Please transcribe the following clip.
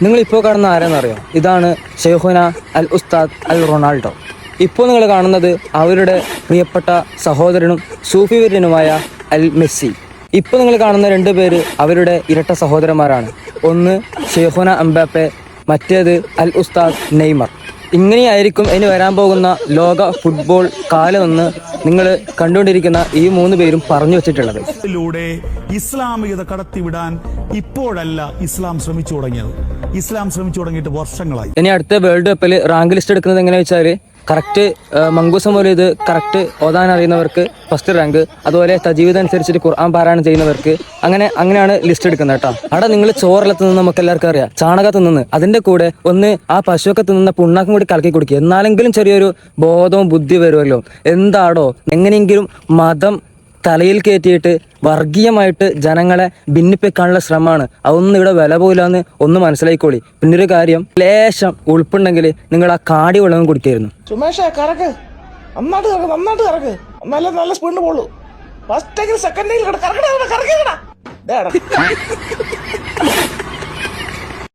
നിങ്ങളിപ്പോൾ കാണുന്ന ആരെന്നറിയോ? ഇതാണ് ഷെയ്ഖുന അൽ ഉസ്താദ് അൽ റൊണാൾഡോ. ഇപ്പോൾ നിങ്ങൾ കാണുന്നത് അവരുടെ പ്രിയപ്പെട്ട സഹോദരനും സൂഫിവര്യനുമായ അൽ മെസ്സി. ഇപ്പോൾ നിങ്ങൾ കാണുന്ന രണ്ട് പേര് അവരുടെ ഇരട്ട സഹോദരന്മാരാണ്. ഒന്ന് ഷെയ്ഖുന എംബാപ്പെ, മറ്റേത് അൽ ഉസ്താദ് നെയ്മർ. ഇങ്ങനെയായിരിക്കും ഇനി വരാൻ പോകുന്ന ലോക ഫുട്ബോൾ കാലമെന്ന് നിങ്ങൾ കണ്ടുകൊണ്ടിരിക്കുന്ന ഈ മൂന്ന് പേരും പറഞ്ഞു വെച്ചിട്ടുള്ളത്. ഇസ്ലാമികത കടത്തിവിടാൻ ഇപ്പോഴല്ല ഇസ്ലാം ശ്രമിച്ചു തുടങ്ങിയത്. ഇസ്ലാം ശ്രമിച്ചു തുടങ്ങിയിട്ട് വർഷങ്ങളായി. ഇനി അടുത്ത വേൾഡ് കപ്പിൽ റാങ്ക് ലിസ്റ്റ് എടുക്കുന്നത് എങ്ങനെയാ വെച്ചാൽ കറക്റ്റ് മങ്കൂസം പോലെ ഇത് കറക്റ്റ് ഓതാൻ അറിയുന്നവർക്ക് ഫസ്റ്റ് റാങ്ക്, അതുപോലെ തജീവിദ് അനുസരിച്ചിട്ട് ഖുർആൻ പാരായണം ചെയ്യുന്നവർക്ക് അങ്ങനെയാണ് ലിസ്റ്റ് എടുക്കുന്നത് കേട്ടോ. അവിടെ നിങ്ങൾ ചോറെല്ലാം തിന്ന് നമുക്ക് എല്ലാവർക്കും അറിയാം, ചാണകത്ത് നിന്ന് അതിന്റെ കൂടെ ഒന്ന് ആ പശുവൊക്കെ തിന്നുന്ന പുണ്ണാക്കും കൂടി കലക്കി കുടിക്കുക, എന്നാലെങ്കിലും ചെറിയൊരു ബോധവും ബുദ്ധി വരുമല്ലോ. എന്താടോ എങ്ങനെയെങ്കിലും മതം തലയിൽ കയറ്റിയിട്ട് വർഗീയമായിട്ട് ജനങ്ങളെ ഭിന്നിപ്പിക്കാനുള്ള ശ്രമമാണ്. അതൊന്നും ഇവിടെ വില പോയില്ലാന്ന് ഒന്ന് മനസ്സിലായിക്കോളി. പിന്നൊരു കാര്യം, ലേശം ഉൾപ്പുണ്ടെങ്കിൽ നിങ്ങൾ ആ കാടി വെള്ളം കുടിക്കായിരുന്നു. സുമേഷേ കറക്ക്, നന്നായിട്ട് കറക്ക്, നല്ല സ്പീഡിന് പോളൂ. ഫസ്റ്റ് സെക്കൻഡിൽ കറക്കടാ.